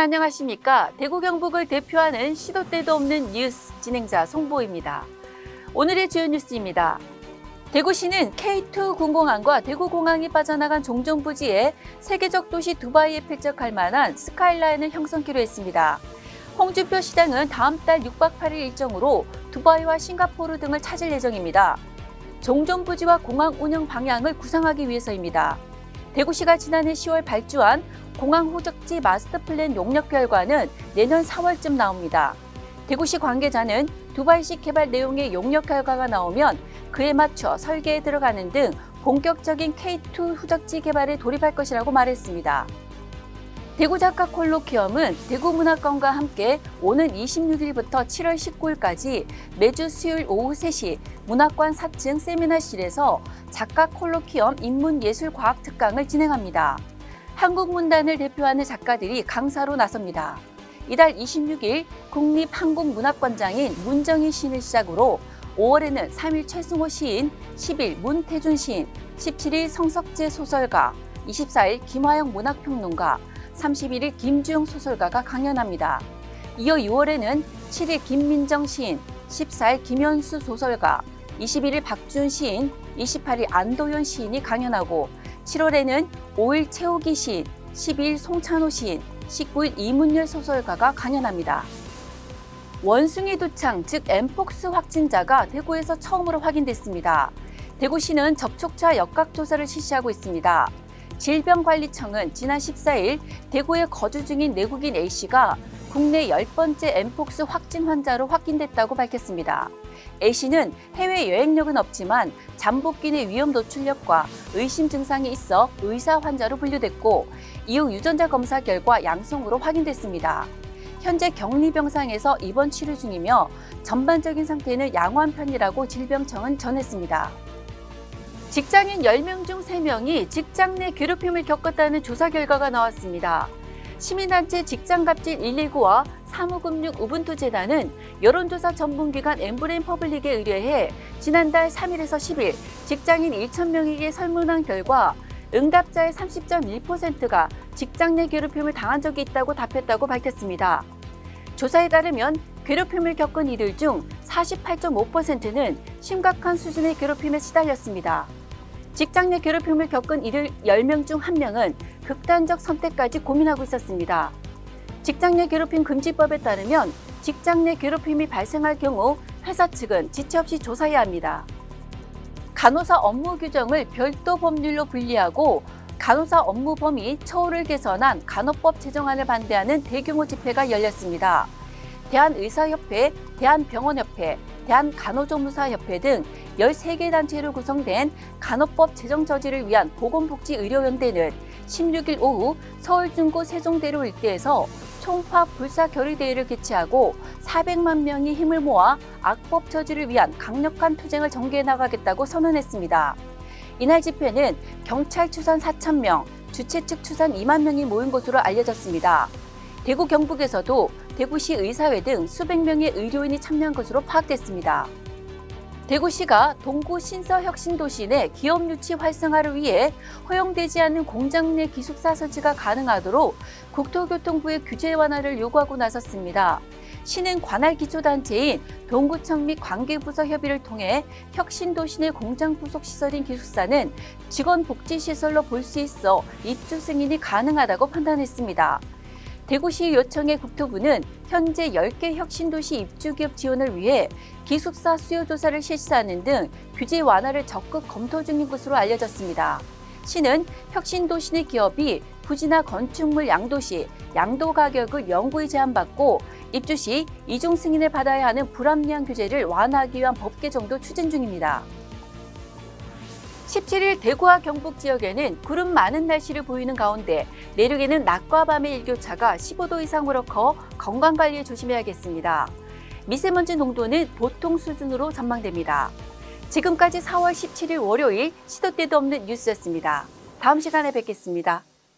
안녕하십니까. 대구 경북을 대표하는 시도 때도 없는 뉴스 진행자 송보입니다. 오늘의 주요 뉴스입니다. 대구시는 K2 군공항과 대구공항이 빠져나간 종전부지에 세계적 도시 두바이에 필적할 만한 스카이라인을 형성키로 했습니다. 홍준표 시장은 다음 달 6박 8일 일정으로 두바이와 싱가포르 등을 찾을 예정입니다. 종전부지와 공항 운영 방향을 구상하기 위해서입니다. 대구시가 지난해 10월 발주한 공항 후적지 마스터 플랜 용역 결과는 내년 4월쯤 나옵니다. 대구시 관계자는 두바이식 개발 내용의 용역 결과가 나오면 그에 맞춰 설계에 들어가는 등 본격적인 K2 후적지 개발에 돌입할 것이라고 말했습니다. 대구 작가 콜로키엄은 대구문화권과 함께 오는 26일부터 7월 19일까지 매주 수요일 오후 3시 문학관 4층 세미나실에서 작가 콜로키엄 인문예술과학 특강을 진행합니다. 한국문단을 대표하는 작가들이 강사로 나섭니다. 이달 26일 국립한국문학관장인 문정희 시인을 시작으로 5월에는 3일 최승호 시인, 10일 문태준 시인, 17일 성석재 소설가, 24일 김화영 문학평론가, 31일 김주영 소설가가 강연합니다. 이어 6월에는 7일 김민정 시인, 14일 김현수 소설가, 21일 박준 시인, 28일 안도현 시인이 강연하고 7월에는 5일 최호기 시인, 12일 송찬호 시인, 19일 이문열 소설가가 강연합니다. 원숭이 두창, 즉 엠폭스 확진자가 대구에서 처음으로 확인됐습니다. 대구시는 접촉자 역학조사를 실시하고 있습니다. 질병관리청은 지난 14일 대구에 거주 중인 내국인 A씨가 국내 10번째 엠폭스 확진 환자로 확인됐다고 밝혔습니다. A씨는 해외 여행력은 없지만 잠복기 내 위험 노출력과 의심 증상이 있어 의사 환자로 분류됐고 이후 유전자 검사 결과 양성으로 확인됐습니다. 현재 격리병상에서 입원 치료 중이며 전반적인 상태는 양호한 편이라고 질병청은 전했습니다. 직장인 10명 중 3명이 직장 내 괴롭힘을 겪었다는 조사 결과가 나왔습니다. 시민단체 직장갑질 119와 사무금융 우분투재단은 여론조사 전문기관 엠브레인 퍼블릭에 의뢰해 지난달 3일에서 10일 직장인 1,000명에게 설문한 결과 응답자의 30.1%가 직장 내 괴롭힘을 당한 적이 있다고 답했다고 밝혔습니다. 조사에 따르면 괴롭힘을 겪은 이들 중 48.5%는 심각한 수준의 괴롭힘에 시달렸습니다. 직장 내 괴롭힘을 겪은 이들 10명 중 1명은 극단적 선택까지 고민하고 있었습니다. 직장 내 괴롭힘 금지법에 따르면 직장 내 괴롭힘이 발생할 경우 회사 측은 지체 없이 조사해야 합니다. 간호사 업무 규정을 별도 법률로 분리하고 간호사 업무 범위 처우를 개선한 간호법 제정안을 반대하는 대규모 집회가 열렸습니다. 대한의사협회, 대한병원협회, 대한간호조무사협회 등 13개 단체로 구성된 간호법 제정 저지를 위한 보건복지의료연대는 16일 오후 서울 중구 세종대로 일대에서 총파 불사 결의대회를 개최하고 400만 명이 힘을 모아 악법 저지를 위한 강력한 투쟁을 전개해 나가겠다고 선언했습니다. 이날 집회는 경찰 추산 4,000명, 주최 측 추산 2만 명이 모인 것으로 알려졌습니다. 대구 경북에서도 대구시 의사회 등 수백 명의 의료인이 참여한 것으로 파악됐습니다. 대구시가 동구 신서혁신도시 내 기업 유치 활성화를 위해 허용되지 않은 공장 내 기숙사 설치가 가능하도록 국토교통부의 규제 완화를 요구하고 나섰습니다. 시는 관할 기초단체인 동구청 및 관계부서 협의를 통해 혁신도시 내 공장 부속 시설인 기숙사는 직원복지시설로 볼 수 있어 입주 승인이 가능하다고 판단했습니다. 대구시 요청의 국토부는 현재 10개 혁신도시 입주기업 지원을 위해 기숙사 수요 조사를 실시하는 등 규제 완화를 적극 검토 중인 것으로 알려졌습니다. 시는 혁신도시 내 기업이 부지나 건축물 양도 시 양도 가격을 영구히 제한받고 입주 시 이중 승인을 받아야 하는 불합리한 규제를 완화하기 위한 법 개정도 추진 중입니다. 17일 대구와 경북 지역에는 구름 많은 날씨를 보이는 가운데 내륙에는 낮과 밤의 일교차가 15도 이상으로 커 건강관리에 조심해야겠습니다. 미세먼지 농도는 보통 수준으로 전망됩니다. 지금까지 4월 17일 월요일 시도 때도 없는 뉴스였습니다. 다음 시간에 뵙겠습니다.